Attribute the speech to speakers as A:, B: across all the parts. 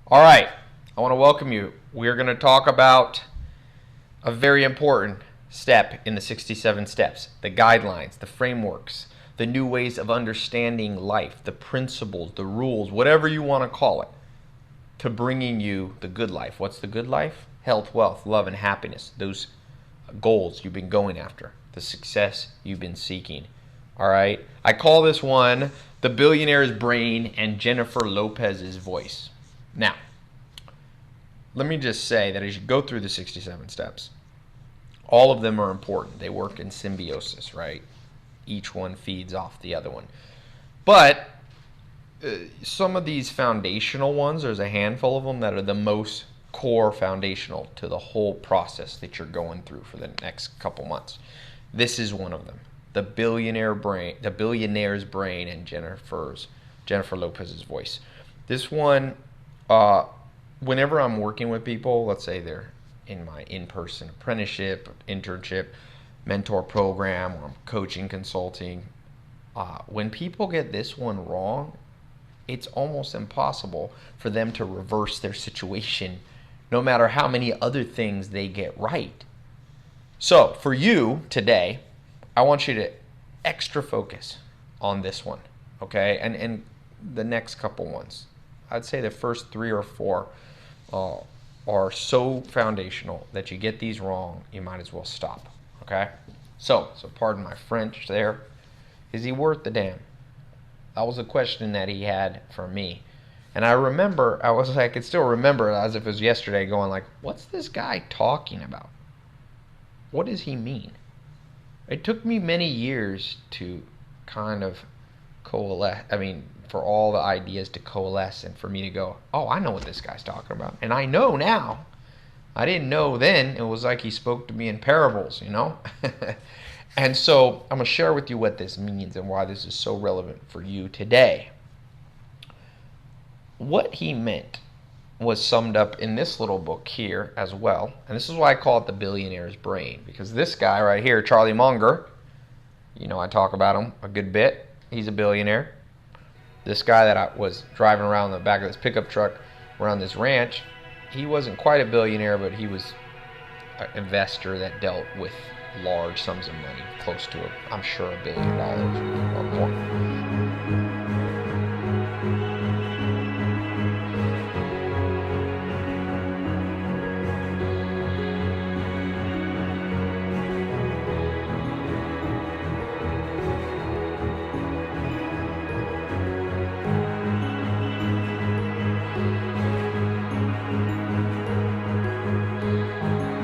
A: All right, I want to welcome you. We're going to talk about a very important step in the 67 steps, the guidelines, the frameworks, the new ways of understanding life, the principles, the rules, whatever you want to call it, to bringing you the good life. What's the good life? Health, wealth, love, and happiness. Those goals you've been going after, the success you've been seeking. All right, I call this one the billionaire's brain and Jennifer Lopez's voice. Now, let me just say that as you go through the 67 steps, all of them are important. They work in symbiosis, right? Each one feeds off the other one. But some of these foundational ones, there's a handful of them that are the most core foundational to the whole process that you're going through for the next couple months. This is one of them. The billionaire's brain and Jennifer Lopez's voice. This one, whenever I'm working with people, let's say they're in my in-person apprenticeship, internship, mentor program, or I'm coaching, consulting, when people get this one wrong, it's almost impossible for them to reverse their situation, no matter how many other things they get right. So for you today, I want you to extra focus on this one, okay? And the next couple ones. I'd say the first 3 or 4 are so foundational that you get these wrong, you might as well stop, okay? So pardon my French there. Is he worth the damn? That was a question that he had for me. And I could still remember as if it was yesterday, going like, what's this guy talking about? What does he mean? It took me many years to kind of coalesce, for all the ideas to coalesce and for me to go, oh, I know what this guy's talking about. And I know now. I didn't know then. It was like he spoke to me in parables, you know? And so I'm going to share with you what this means and why this is so relevant for you today. What he meant was summed up in this little book here as well. And this is why I call it the billionaire's brain. Because this guy right here, Charlie Munger, I talk about him a good bit. He's a billionaire. This guy that I was driving around the back of this pickup truck around this ranch, he wasn't quite a billionaire, but he was an investor that dealt with large sums of money, close to, I'm sure, $1 billion or more.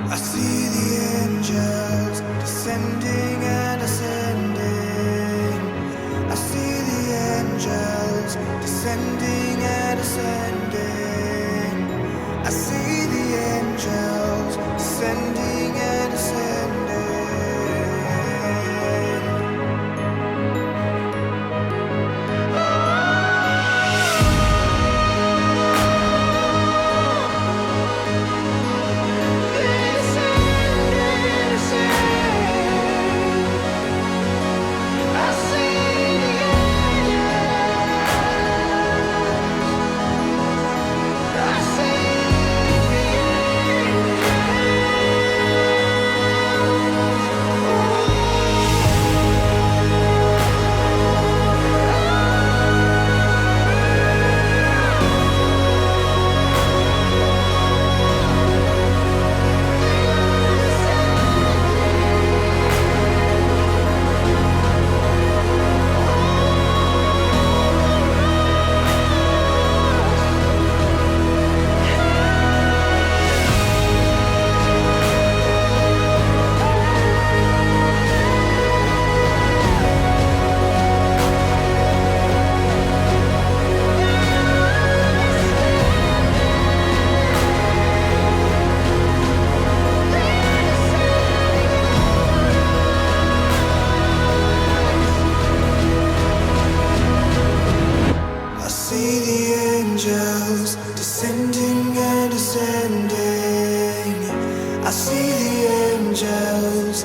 B: I see the angels descending and ascending. I see the angels descending and ascending. I see the angels descending and ascending.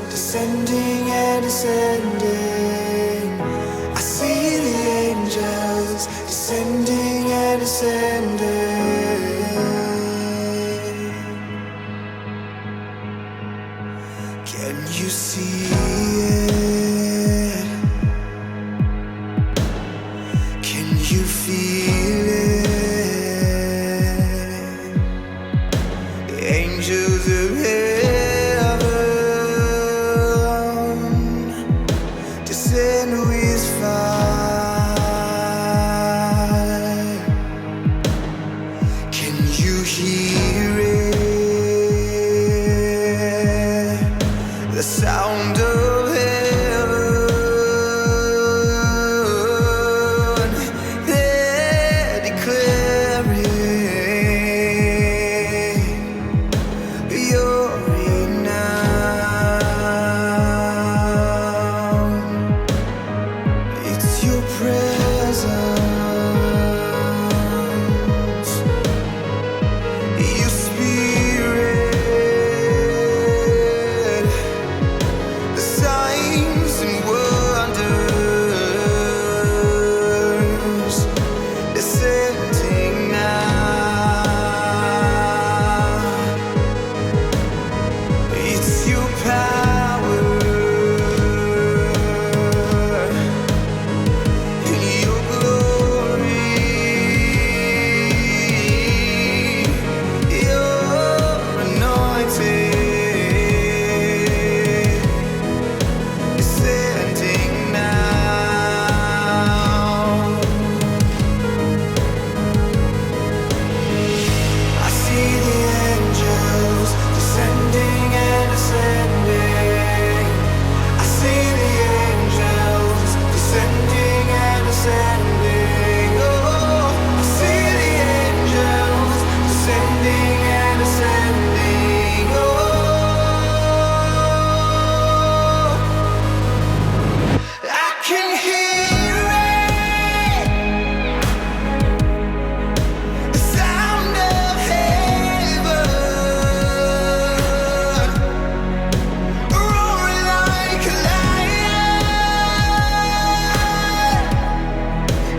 B: Descending and ascending. I see the angels descending and ascending. hear it, the sound of heaven. They're declaring you're renowned. It's your presence, your spirit, the signs and wonders descending now. It's your power and your glory, your anointing descending now. I see the angels descending and ascending. I see the angels descending and ascending. Oh, I see the angels descending and ascending. Oh, I can hear it, the sound of heaven, roaring like a lion,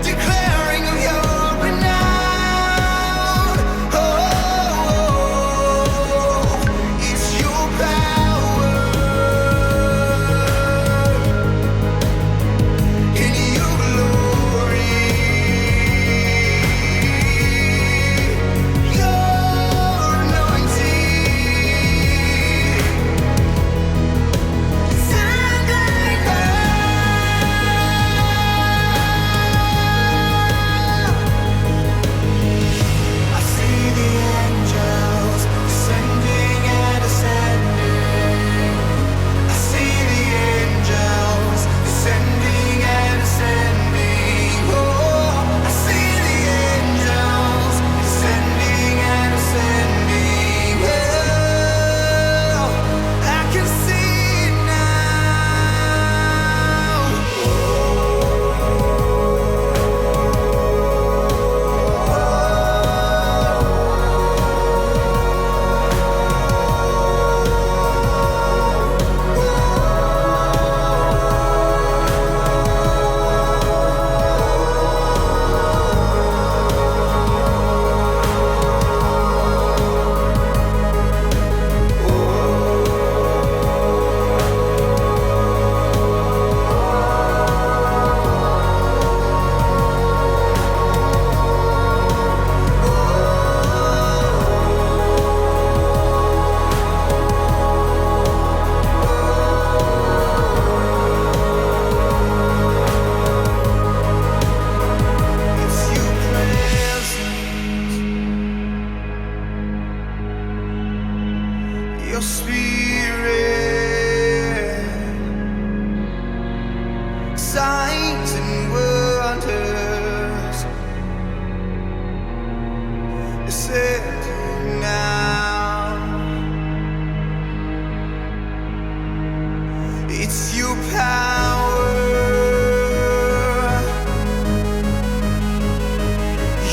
B: declaring of your renown. Oh, it's your power in your glory, your anointing descending now. I see the angels descending and ascending. I see the angels descending and ascending. Oh, I see the angels descending and ascending. Oh, I can see it It's your presence, your spirit, signs and wonders descending now. It's your power,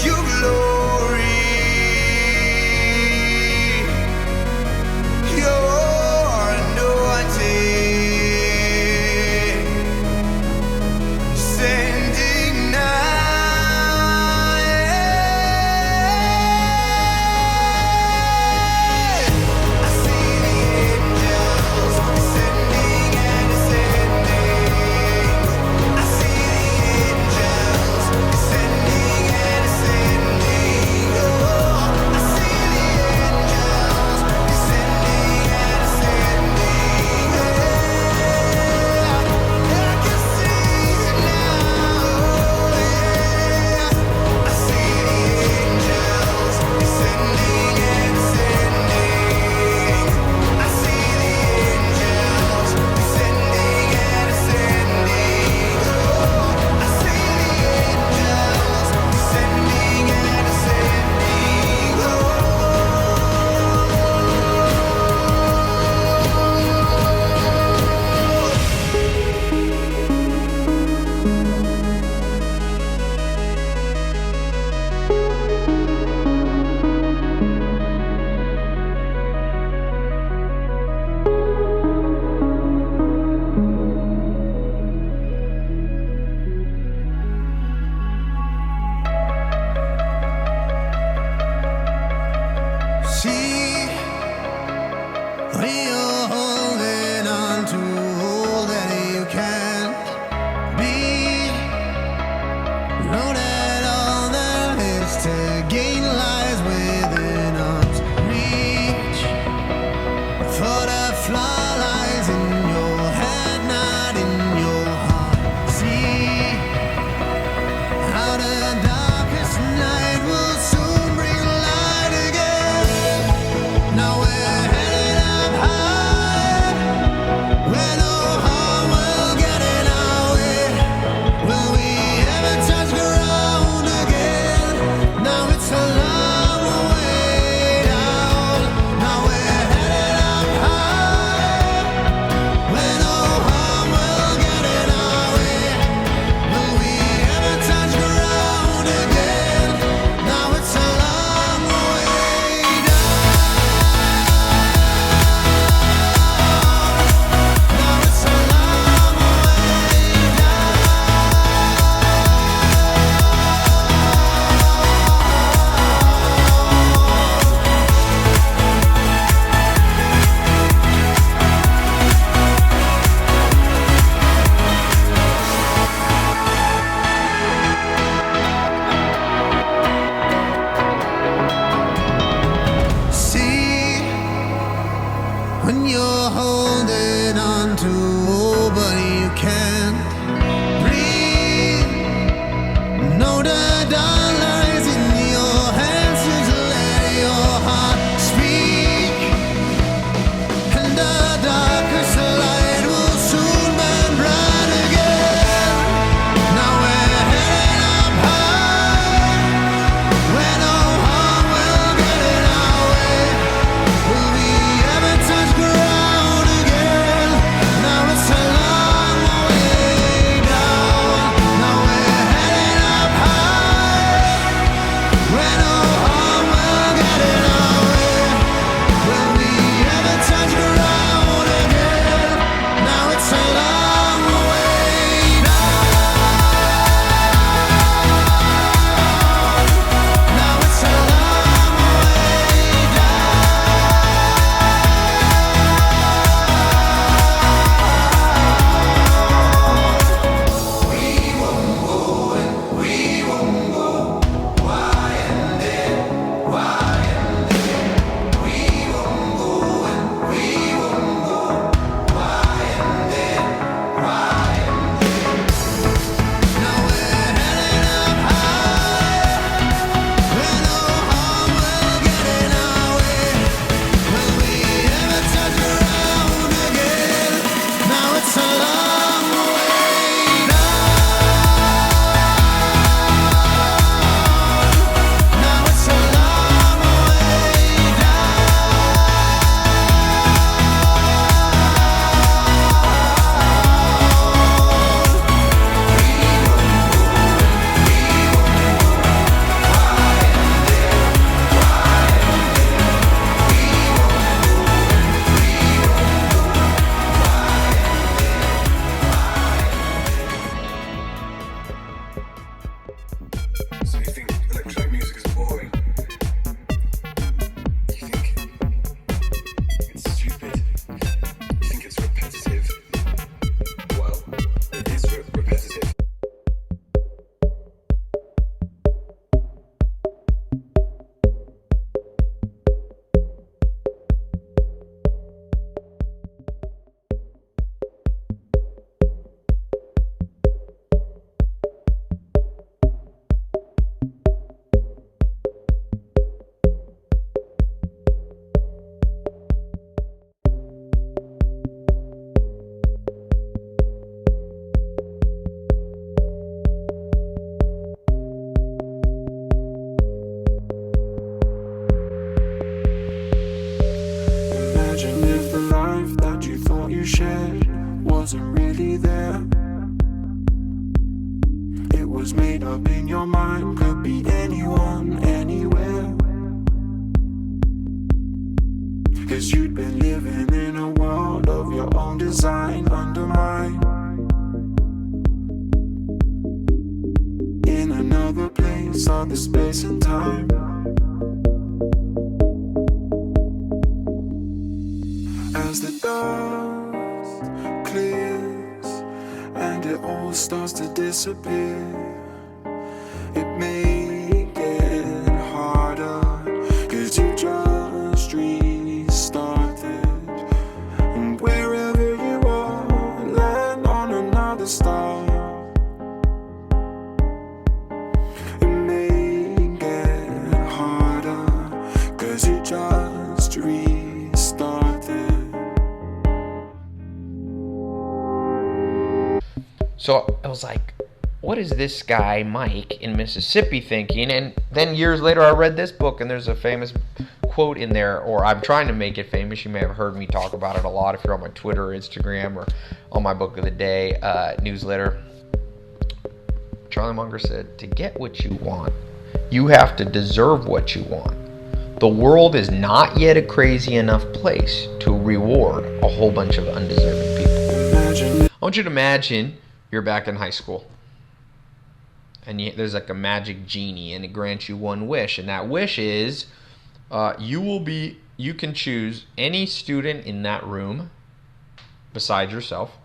B: your glory, your anointing descending now. when you're holding on to oh, but you can't breathe. No, the dawn lies in your hands, just let your heart speak, and the darkest light will soon burn bright again. Now we're heading up high, where no harm will get in our way. Will we ever touch ground again? Now it's a long way down. Now we're heading up high, where no harm will get in our way. Will we ever touch ground again? Now it's a long way down. Now it's a long way Now we're heading up high, where no harm will get in our way. Will we ever touch ground again? Now it's a long way down. Now it's a long way
C: So you think electronic music is boring? You think it's stupid? You think it's repetitive? Well, it is repetitive. Imagine if the life that you thought you shared wasn't really there. It was made up in your mind, could be anyone, anywhere. 'Cause you'd been living in a world of your own design, under mine. In another place, other space and time. As the dust clears and it all starts to disappear, it may get harder, 'cause you just restarted. And wherever you are, land on another star. It may get harder, 'cause you just restarted.
A: So I was like, what is this guy, Mike, in Mississippi thinking? And then years later, I read this book, and there's a famous quote in there, or I'm trying to make it famous. You may have heard me talk about it a lot if you're on my Twitter or Instagram or on my Book of the Day newsletter. Charlie Munger said, to get what you want, you have to deserve what you want. The world is not yet a crazy enough place to reward a whole bunch of undeserving people. I want you to imagine you're back in high school, and there's like a magic genie, and it grants you one wish, and that wish is you can choose any student in that room besides yourself,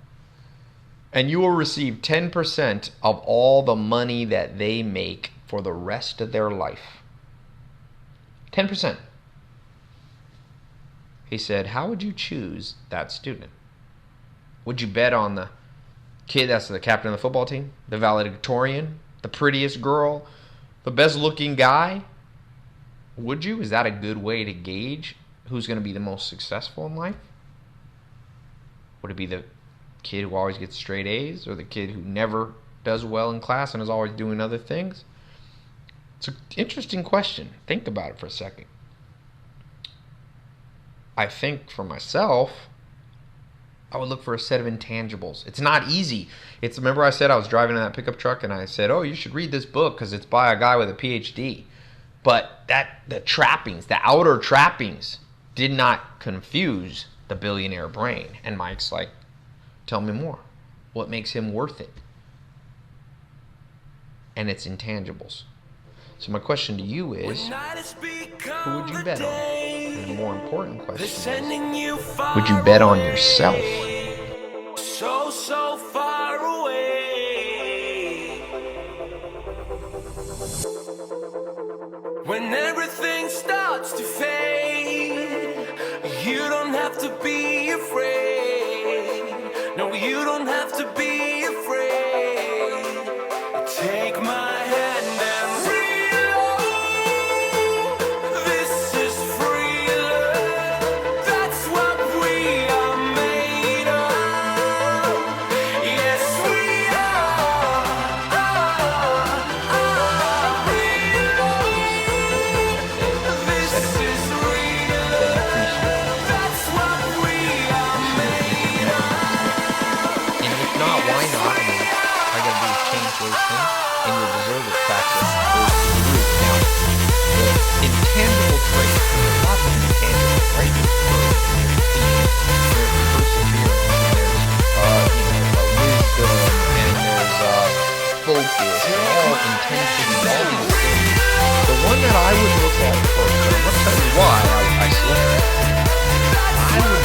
A: and you will receive 10% of all the money that they make for the rest of their life. 10%. He said, how would you choose that student? Would you bet on the kid that's the captain of the football team, the valedictorian, the prettiest girl, the best looking guy? Would you? Is that a good way to gauge who's going to be the most successful in life? Would it be the kid who always gets straight A's, or the kid who never does well in class and is always doing other things? It's an interesting question. Think about it for a second. I think for myself, I would look for a set of intangibles. It's not easy. Remember I said I was driving in that pickup truck and I said, oh, you should read this book because it's by a guy with a PhD. But the trappings, the outer trappings, did not confuse the billionaire brain. And Mike's like, tell me more. What makes him worth it? And it's intangibles. So my question to you is, who would you bet on? And the more important question is, would you bet on yourself?
B: So far away. When everything starts to fade, you don't have to be afraid. No, you don't have to be afraid. Take my hand and reload. This is free love. That's what we are made of. Yes, we are. This is real love. That's what we are made of.
A: And if not, why not? I mean, all I gotta do is change those things, and you'll deserve it factor goes to the roof. Now, the intangible traits, there's lots of intangibles, right? There's perseverance, and there's wisdom, and there's focus, and all intensity, all these things. The one that I would look at first, and I'm gonna tell you why I selected it. I would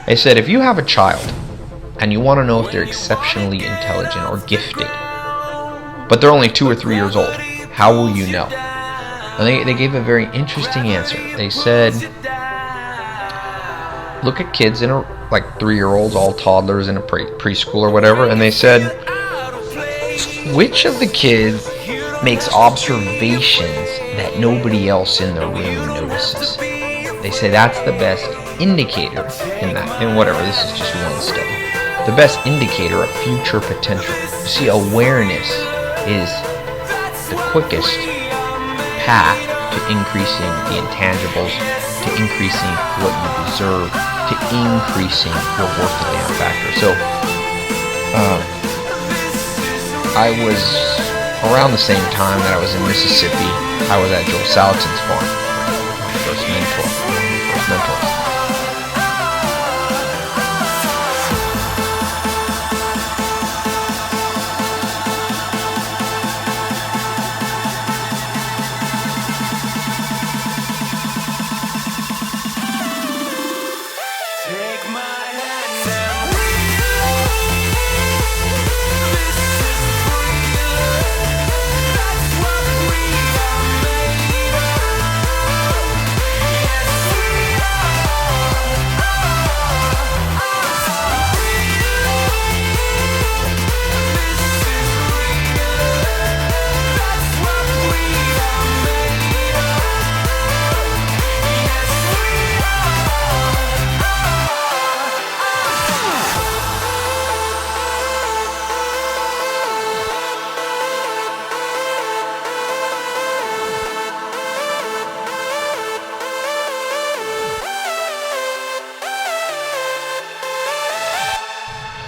A: They said if you have a child and you want to know if they're exceptionally intelligent or gifted, but they're only 2 or 3 years old, how will you know? And they gave a very interesting answer. They said, look at kids like 3-year-olds, all toddlers in a preschool or whatever, and they said, which of the kids makes observations that nobody else in the room notices? They say that's the best indicator in whatever, this is just one study, the best indicator of future potential. You see, awareness is the quickest path to increasing the intangibles, to increasing what you deserve, to increasing your worth the damn factor. So I was around the same time that I was in Mississippi. I was at Joel Salatin's farm, my first mentor, one of my first mentors.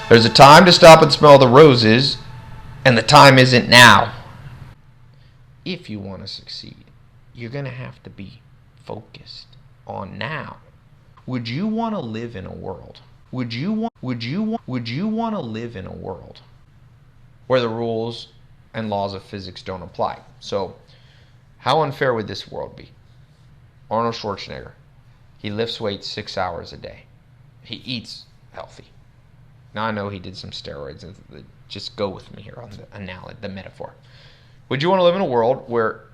A: There's a time to stop and smell the roses, and the time isn't now. If you want to succeed, you're going to have to be focused on now. Would you want to live in a world? Would you want to live in a world where the rules and laws of physics don't apply? So, how unfair would this world be? Arnold Schwarzenegger, he lifts weights 6 hours a day. He eats healthy. Now I know he did some steroids. Just go with me here on the analogy, the metaphor. Would you want to live in a world where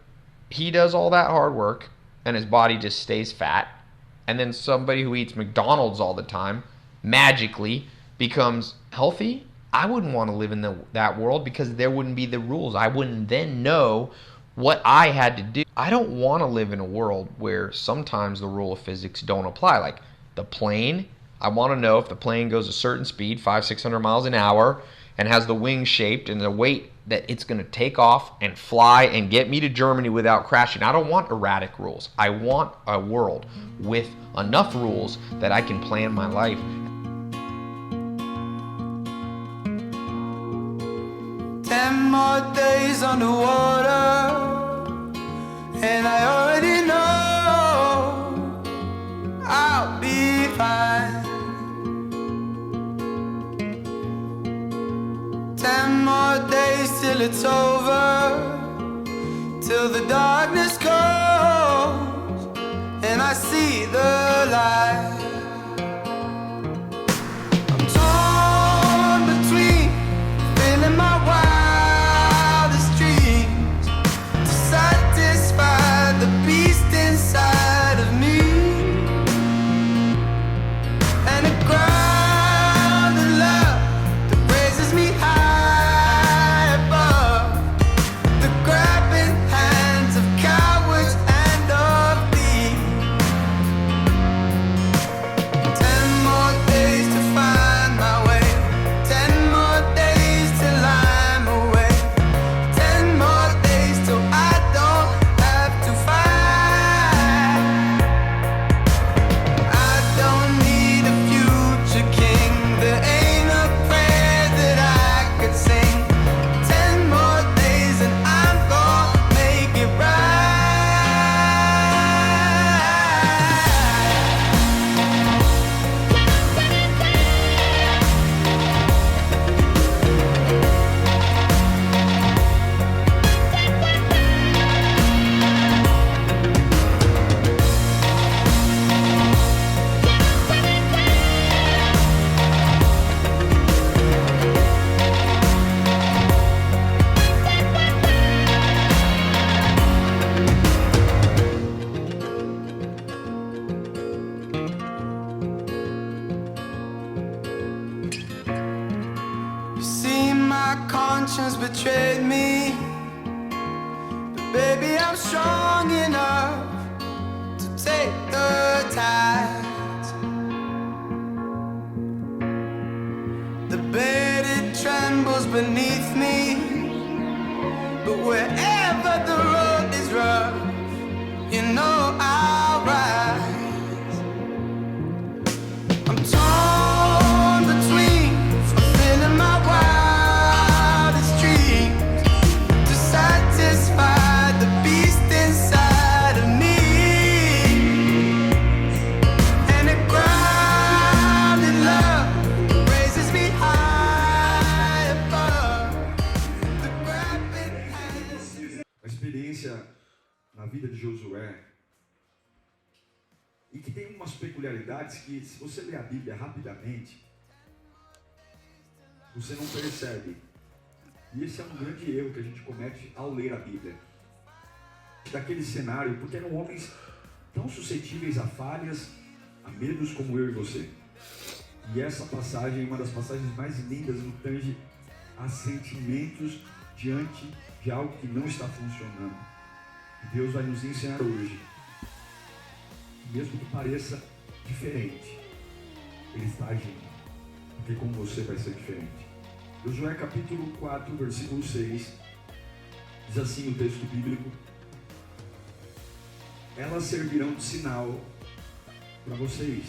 A: he does all that hard work and his body just stays fat, and then somebody who eats McDonald's all the time magically becomes healthy? I wouldn't want to live in that world, because there wouldn't be the rules. I wouldn't then know what I had to do. I don't want to live in a world where sometimes the rule of physics don't apply. Like the plane, I want to know if the plane goes a certain speed, 500-600 miles an hour, and has the wings shaped and the weight that it's going to take off and fly and get me to Germany without crashing. I don't want erratic rules. I want a world with enough rules that I can plan my life.
B: Ten more days underwater, and I already know I'll be fine. 10 more days till it's over, till the darkness comes and I see the light. I'm torn between feeling my wildest dreams to satisfy the beast inside of me, and a ground of love that raises me high above the grabbing hands of cowards and of thieves. 10 more days to find my way, 10 more days till I'm away, 10 more days till I don't have to fight. I don't need a future king, there ain't a prayer that I could sing. 10 more days and I'm gonna make it right. You see, my conscience betrayed me, but baby, I'm strong enough to take the tides. The bed, it trembles beneath me, but wherever the road is rough, you know I'll rise. I'm torn between fulfilling my wildest dreams to satisfy the beast inside of me, and a grounded love raises me high above the grabbing hands.
D: A experiência na vida de Josué, e que tem umas peculiaridades que, se você ler a Bíblia rapidamente, você não percebe. E esse é um grande erro que a gente comete ao ler a Bíblia. Daquele cenário, porque eram homens tão suscetíveis a falhas, a medos como eu e você. E essa passagem é uma das passagens mais lindas no tange a sentimentos diante de algo que não está funcionando. E Deus vai nos ensinar hoje, mesmo que pareça diferente, Ele está agindo, porque com você vai ser diferente. Josué capítulo 4, versículo 6, diz assim o texto bíblico: elas servirão de sinal para vocês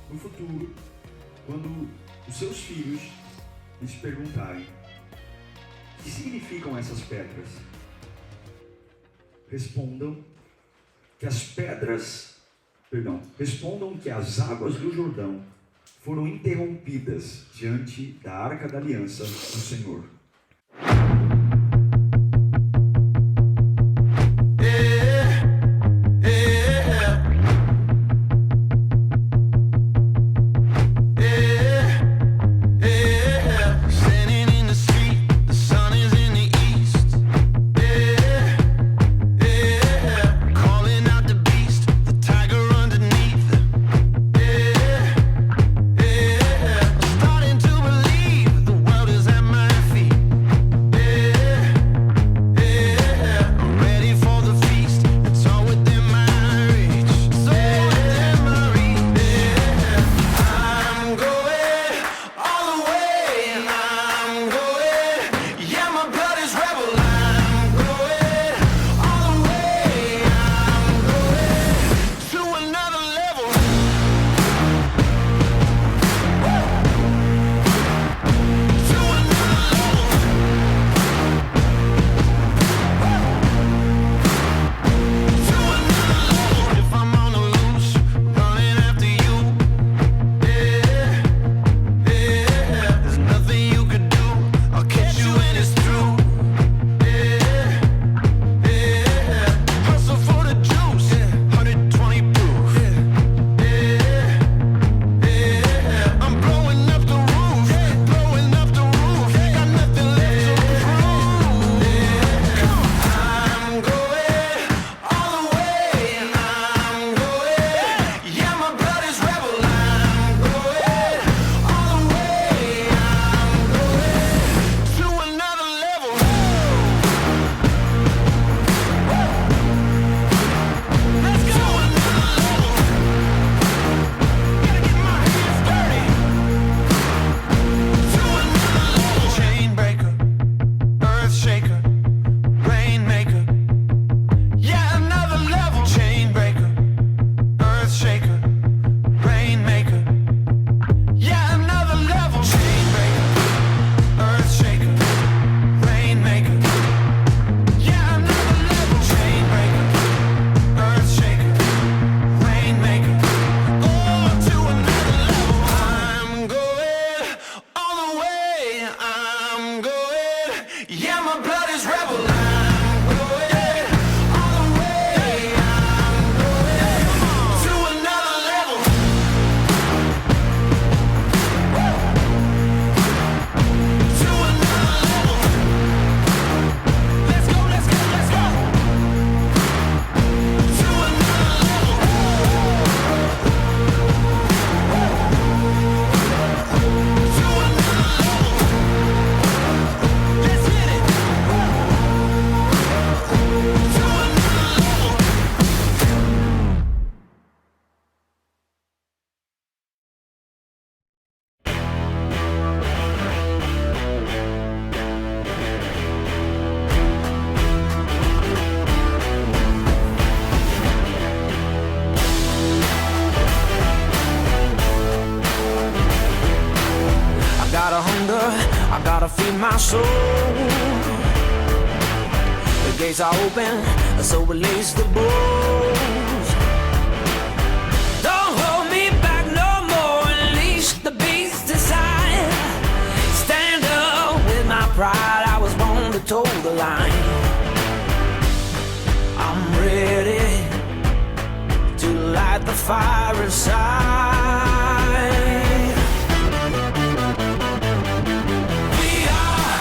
D: no futuro, quando os seus filhos lhes perguntarem: o que significam essas pedras? Respondam que as águas do Jordão foram interrompidas diante da Arca da Aliança do Senhor.
E: I gotta feed my soul. The gates are open, so release the bulls. Don't hold me back no more, unleash the beast inside. Stand up with my pride, I was born to toe the line. I'm ready to light the fire inside. We are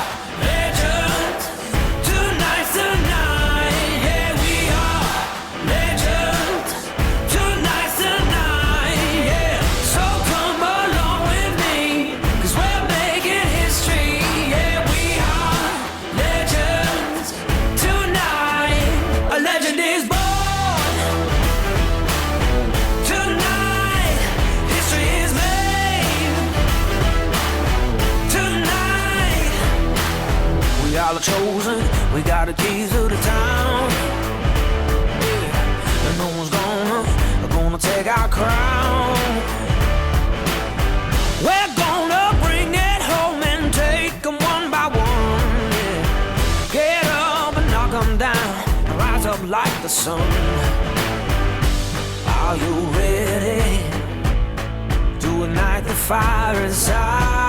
E: legends, tonight's the night. Yeah, we are legends, tonight's the night. Yeah, so come along with me, 'cause we're making history. Yeah, we are legends tonight. A legend is born. We all are chosen, we got the keys to the town. Yeah. And no one's gonna take our crown. We're gonna bring it home and take them one by one. Yeah. Get up and knock them down, and rise up like the sun. Are you ready to ignite the fire inside?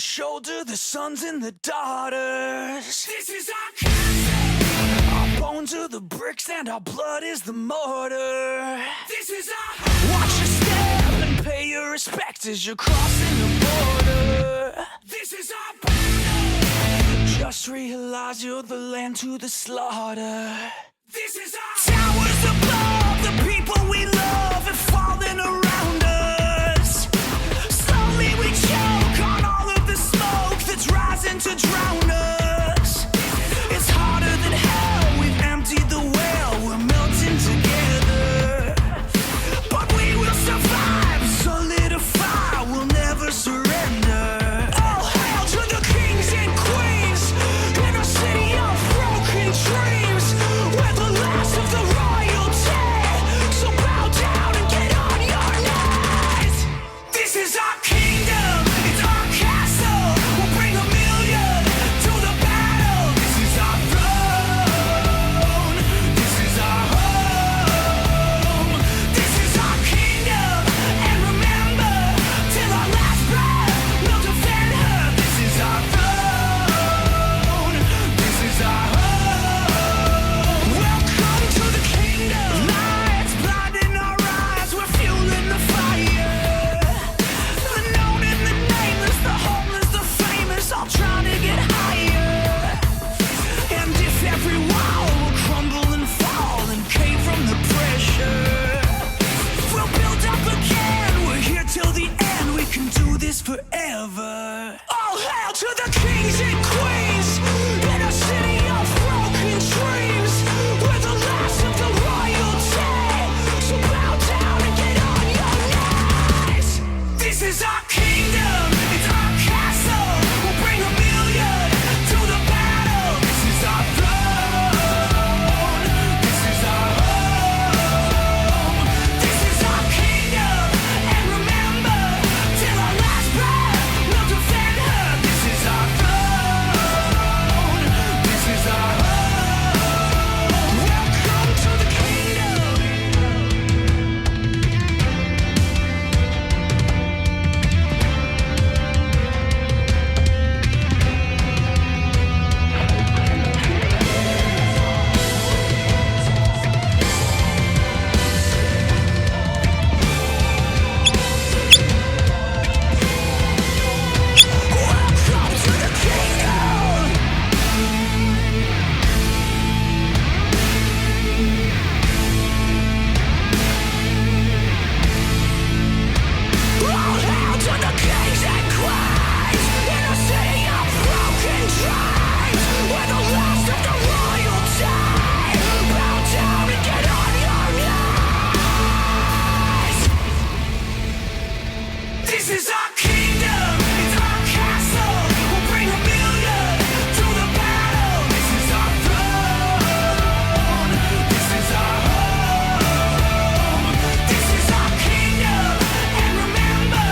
E: Shoulder, the sons and the daughters. This is our castle. Our bones are the bricks and our blood is the mortar. This is our watch your step and pay your respect as you're crossing the border. This is our border. Just realize you're the land to the slaughter. This is our towers above, the people we love have fallen around us. Slowly we choke on all of the smoke that's rising to drown us. It's harder than hell, we've emptied the well, we're melting together. But we will survive, solidify, we'll never surrender. All hail to the kings and queens in a city of broken dreams, where the last of the royalty over. All hail to the kings and queens in a city of broken dreams. We're the last of the royalty, so bow down and get on your knees. This is our kingdom, it's our castle. We'll bring a million to the battle. This is our throne, this is our home. This is our kingdom, and remember, till our last breath, we'll defend her. This is our throne, this is our home. Welcome to the kingdom. Welcome to the kingdom. All hail to the kings and queens in a city of broken dreams. We're the last of the royalty. Bow down and get on your knees. This is our kingdom, it's our castle. We'll bring a million to the battle. This is our throne, this is our home. This is our kingdom, and remember,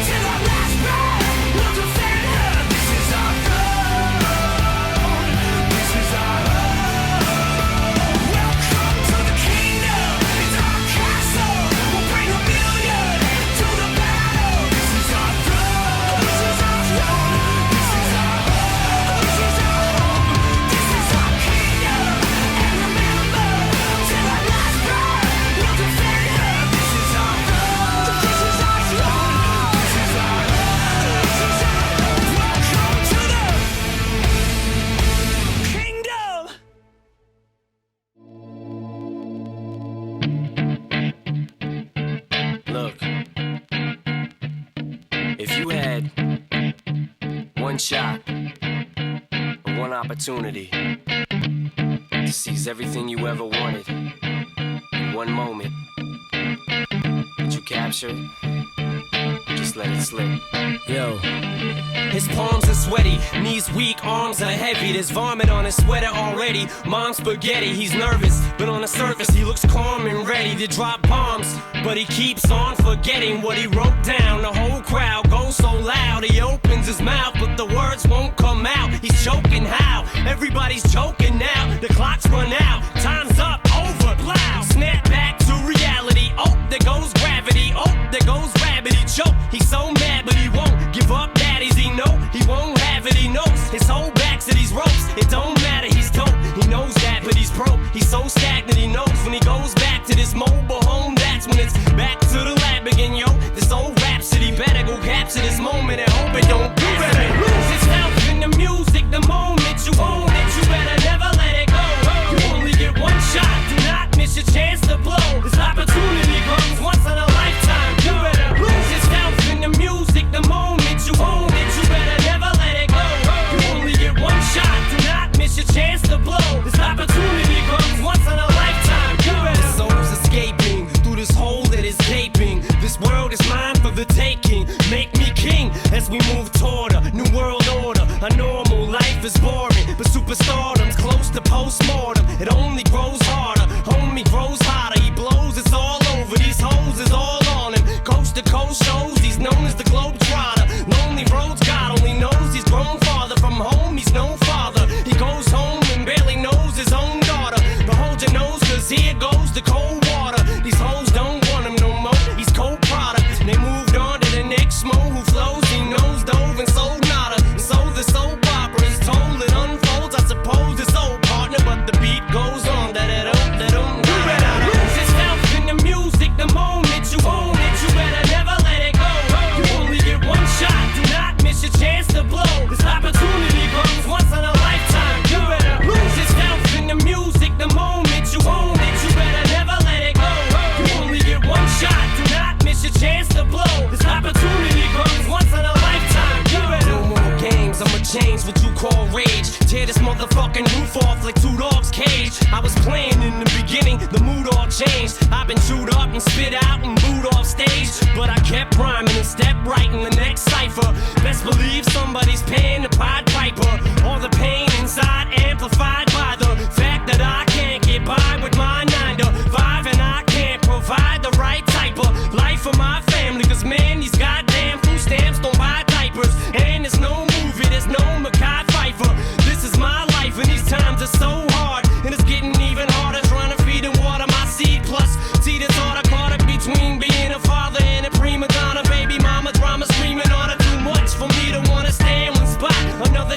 E: till our last breath, we'll defend her. This is our throne, this is our home. Welcome to the kingdom, it's our castle. We'll bring a million to the battle. This is our throne, this is our throne, this is our home. This is our home, this is our kingdom, and remember, till our last breath, we'll defend her. This is our throne, this is our throne, this is our home. This is our home. Welcome to the kingdom.
F: Look, if you had one shot or one opportunity to seize everything you ever wanted in one moment, would you capture it? Or just let it slip?
G: Yo, his palms are sweaty, knees weak, arms are heavy. There's vomit on his sweater already. Mom's spaghetti, he's nervous, but on the surface he looks calm and ready to drop bombs. But he keeps on forgetting what he wrote down. The whole crowd goes so loud, he opens his mouth, but the words won't come out. He's choking how? Everybody's joking now. The clock's run out, time's up, over, plow. Snap back to reality. Oh, there goes gravity. Oh, there goes rabbit. He choke. He's so mad, but he won't give up. Daddies, he know he won't have it. He knows his whole back to these ropes. It don't matter. He's dope. He knows that, but he's broke. He's so stagnant. He knows when he goes back to this mobile home. That's when it's back to the lab again, yo. This old rhapsody better go capture this moment and hope it don't do better. Lose yourself in the music. The moment you own it, you better never let it go. You only get one shot. Do not miss your chance to blow. This opportunity comes once in a lifetime. You better lose yourself in the music. The moment you own it, you better never let it go. You only get one shot. Do not miss your chance to blow. This opportunity comes once in a lifetime. You better. The soul's escaping through this hole that is gaping. This world is mine for the taking. Make me king as we move toward a new world order. A normal life is boring, but superstardom's close to postmortem. It only grows harder, homie grows hotter. He blows, it's all over. These hoes is all on him. Coast to coast shows, he's known as the Globetrotter. Lonely roads, God only knows he's grown farther from home. He's no father. He goes home and barely knows his own daughter. But hold your nose, cause here goes the cold water. These hoes don't want him no more. He's cold product. They moved on to the next mo who flows. He knows dove and sold nada. And so the soap opera is told. It unfolds. I suppose it's old partner, but the beat goes on. call rage. Tear this motherfucking roof off like two dogs' cage. I was playing in the beginning, the mood all changed. I've been chewed up and spit out and booed off stage, but I kept rhyming and stepped right in the next cipher. Best believe somebody's paying the Pied Piper. All the pain inside amplified by the fact that I can't get by with my 9 to 5, and I can't provide the right type of life for my family. Cause man, these goddamn food stamps don't buy diapers, and there's no movie, there's no Mackay Pfeiffer. This is my life, and these times are so hard, and it's getting even harder trying to feed and water my seed. Plus, see this order caught up between being a father and a prima donna. Baby mama drama screaming on her, too much for me to wanna stay in one spot. Another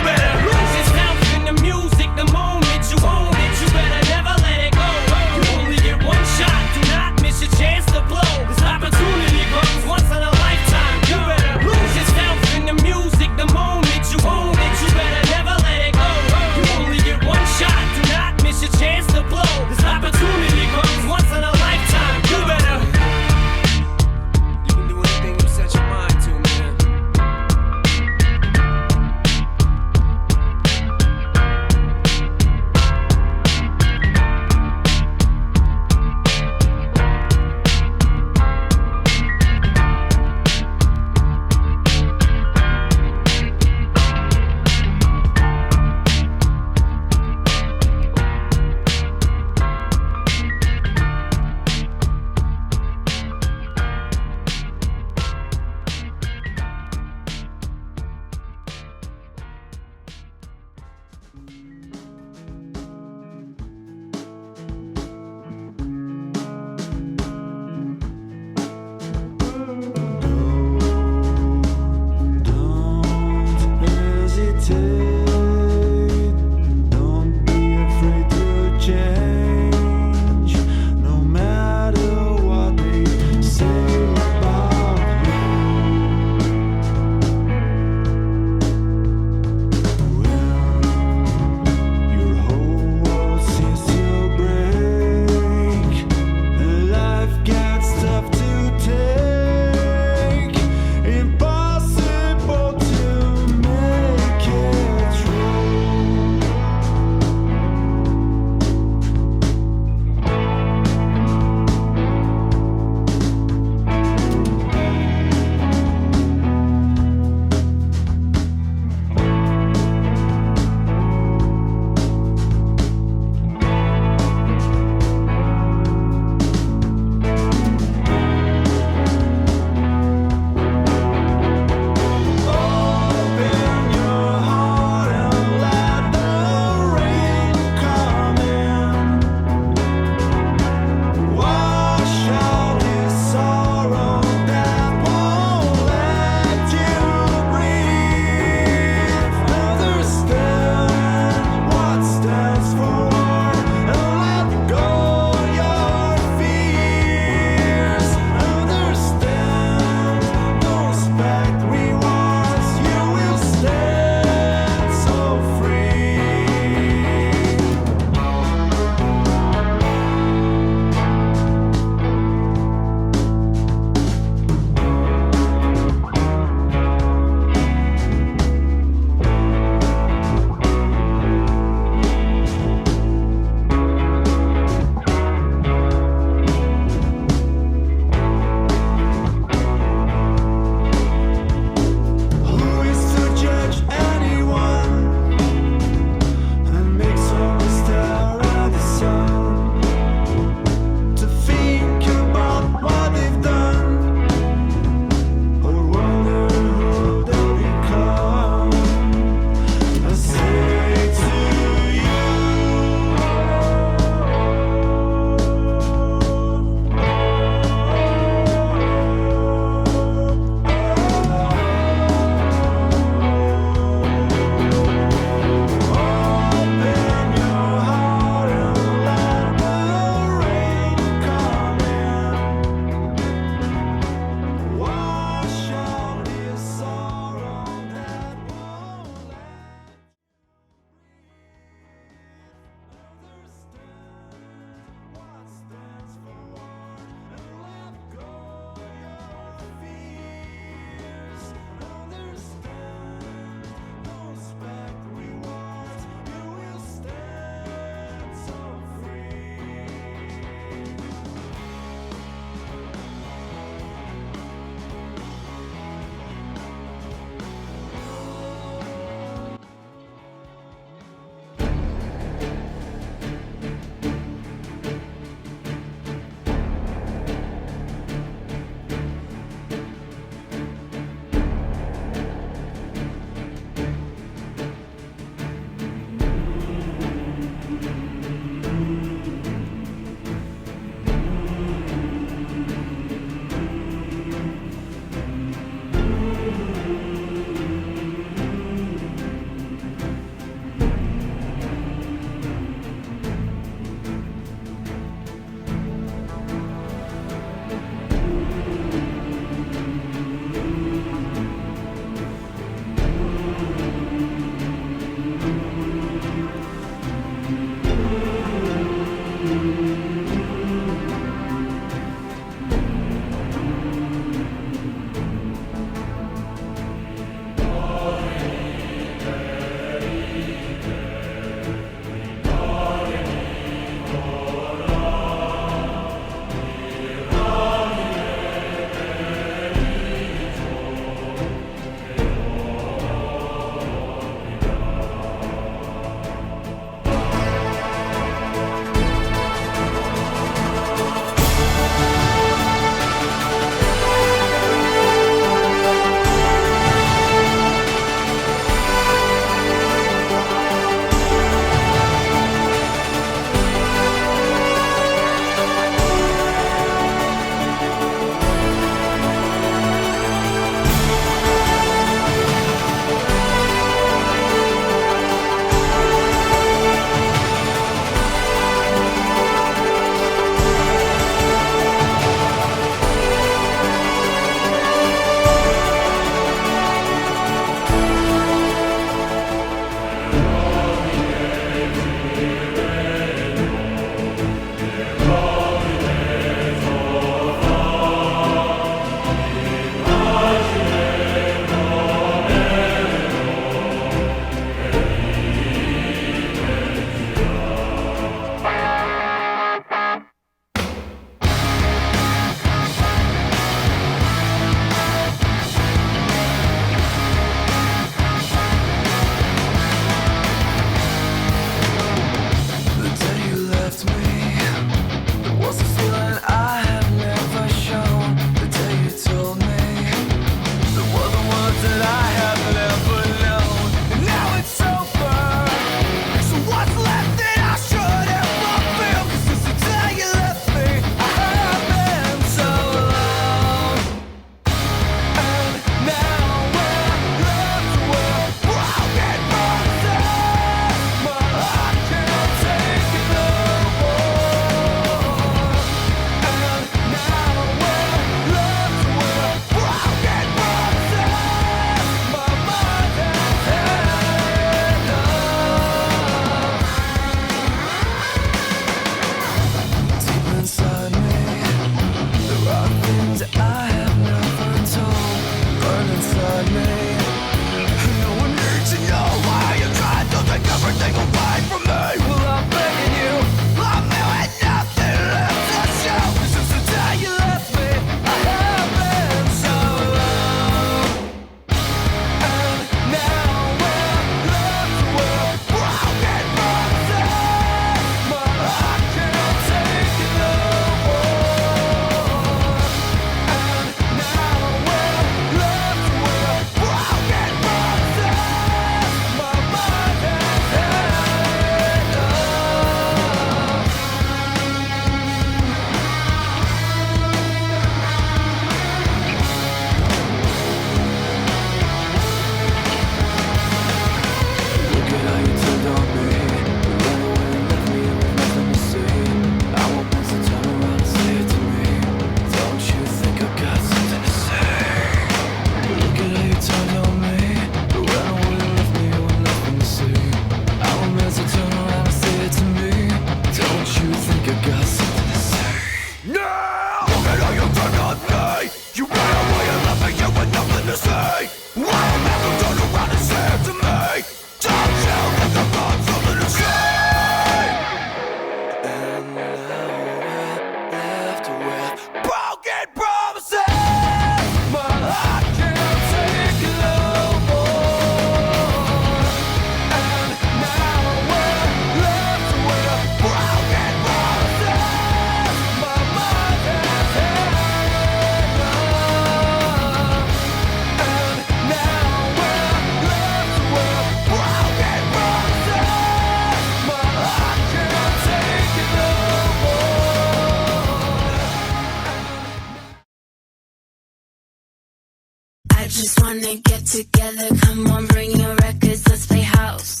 H: just wanna get together, come on, bring your records, let's play house.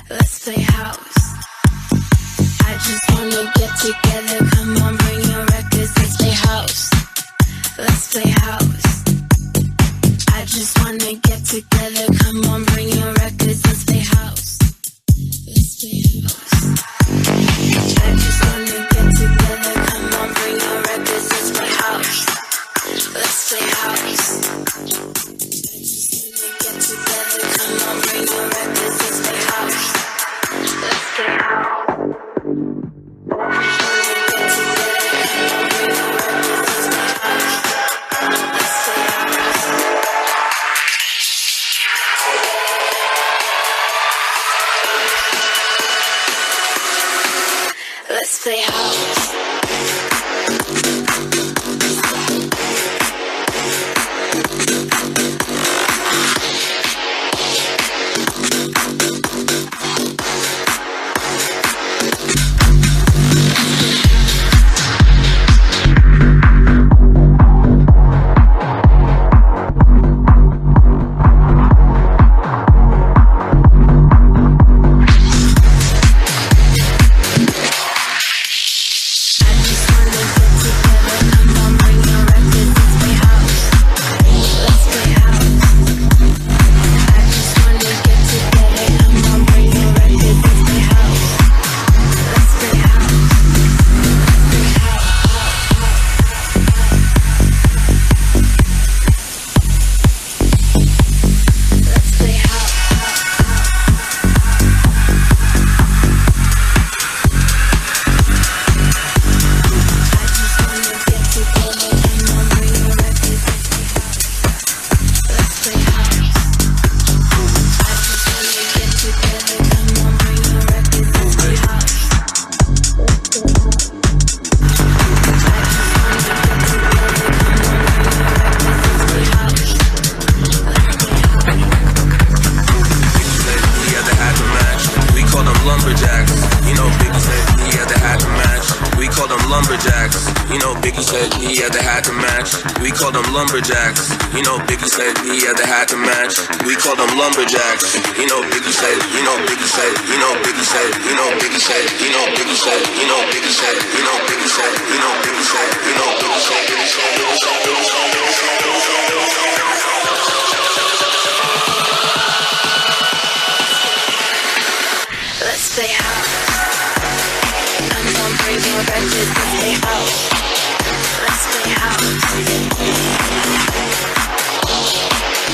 H: Let's play house. I just wanna get together, come on, bring your records, let's play house. Let's play house. I just wanna get together, come on, bring your records, let's play house. Let's play house. I just wanna get together, come on, bring your records, let's play house. Let's play house. I just wanna get together, come on, bring your records, let's play house. Let's play house. Let's play house.
I: Lumberjacks, you know Biggie said he had the hat to match. We call them lumberjacks. You know Biggie said, you know Biggie said, you know Biggie said, you know Biggie said, you know Biggie said, you know Biggie said, you know Biggie said, you know Biggie said, you know Biggie said,
H: Let's play house. I'm gonna bring your records, let's play house. Let's play house.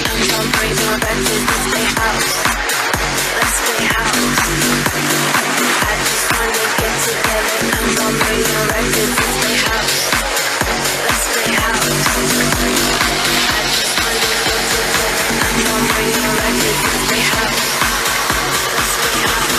H: I'm gonna bring your records, let's play house. Let's play house. I just wanna get together. I'm gonna bring your records, let's play house. Let's play house. I just wanna get together. I'm gonna bring your records, let's play house. Let's play house.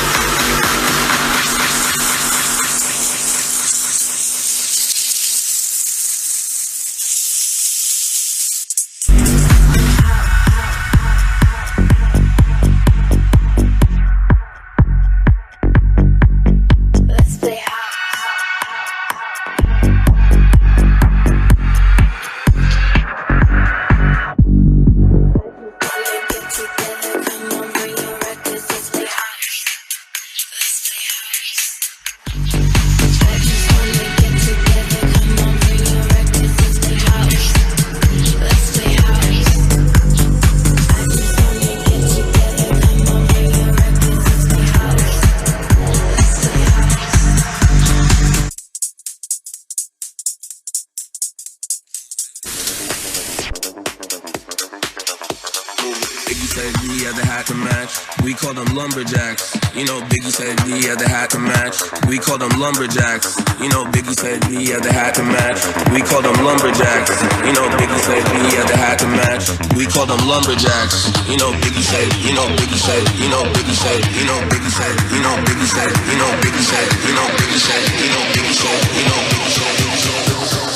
I: We call them lumberjacks. You know Biggie said he had the hat to match. We call them lumberjacks. You know Biggie said he had the hat to match. We call them lumberjacks. You know Biggie said he had the hat to match. We call them lumberjacks. You know Biggie said, you know Biggie said, you know Biggie said, you know Biggie said, you know Biggie said, you know Biggie said, you know Biggie said, you know Biggie said, you know Biggie said,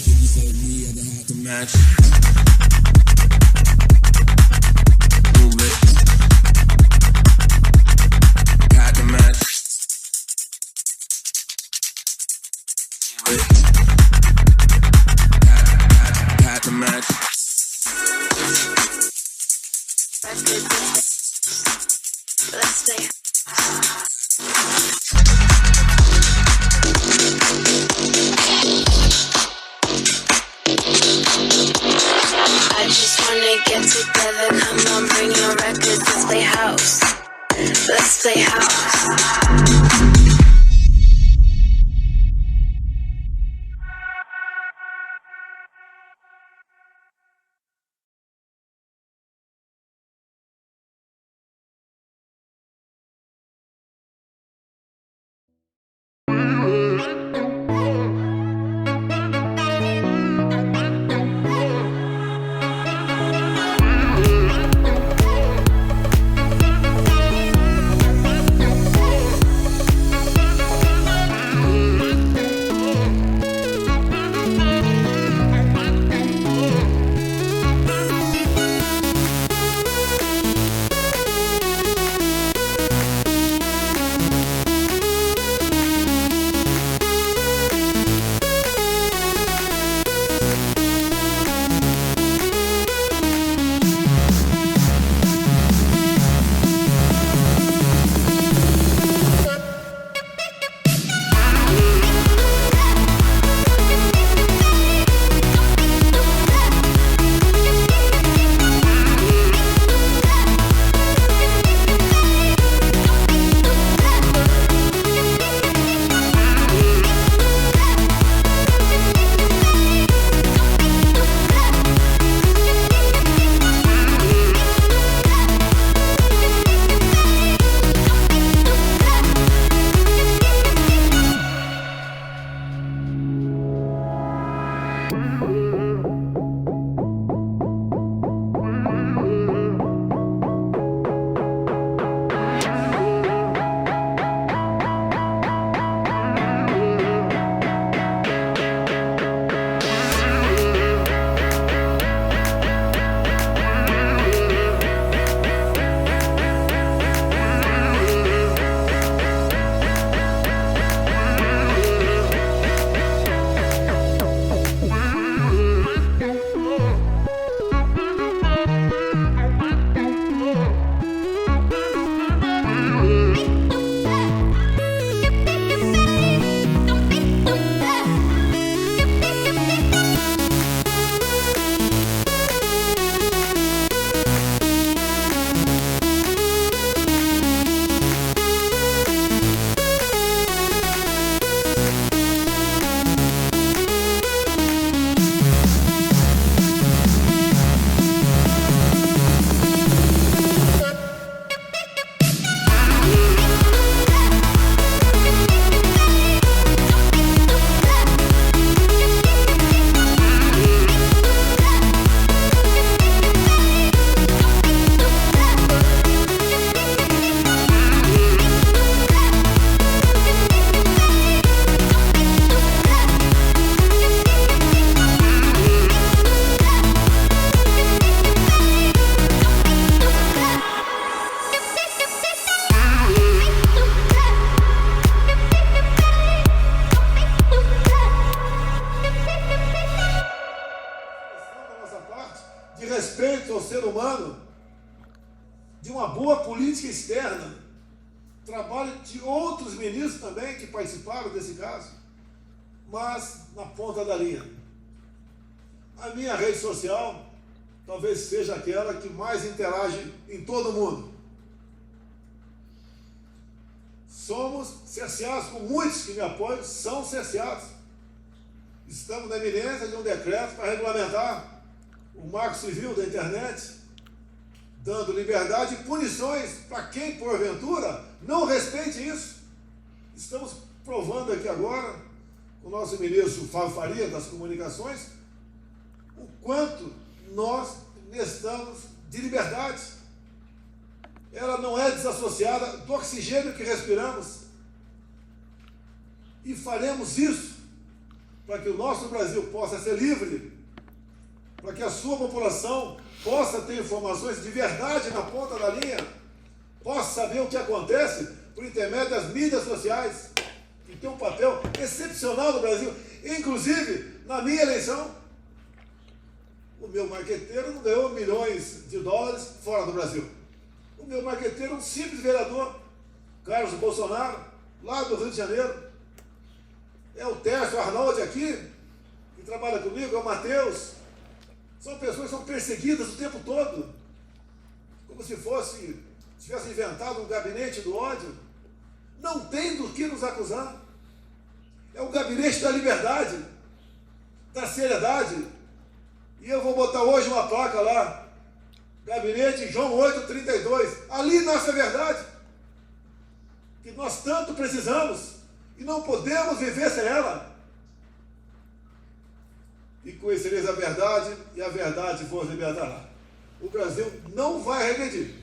I: Biggie said he had the hat to match.
H: play house.
J: respeito ao ser humano, de uma boa política externa, trabalho de outros ministros também que participaram desse caso, mas na ponta da linha. A minha rede social talvez seja aquela que mais interage em todo o mundo. Somos cerceados, com muitos que me apoiam, são cerceados. Estamos na iminência de um decreto para regulamentar o marco civil da internet, dando liberdade e punições para quem, porventura, não respeite isso. Estamos provando aqui agora, com o nosso ministro Fábio Faria, das comunicações, o quanto nós necessitamos de liberdade. Ela não é desassociada do oxigênio que respiramos. E faremos isso para que o nosso Brasil possa ser livre, para que a sua população possa ter informações de verdade na ponta da linha, possa saber o que acontece por intermédio das mídias sociais, que tem um papel excepcional no Brasil. Inclusive, na minha eleição, o meu marqueteiro não ganhou milhões de dólares fora do Brasil. O meu marqueteiro é um simples vereador, Carlos Bolsonaro, lá do Rio de Janeiro. É o Tércio Arnoldi aqui, que trabalha comigo, é o Matheus. São pessoas que são perseguidas o tempo todo, como se fosse tivesse inventado um gabinete do ódio, não tem do que nos acusar. É o gabinete da liberdade, da seriedade. E eu vou botar hoje uma placa lá, gabinete João 832. Ali nasce a verdade, que nós tanto precisamos e não podemos viver sem ela. E conhecereis a verdade, e a verdade vos libertará. O Brasil não vai regredir.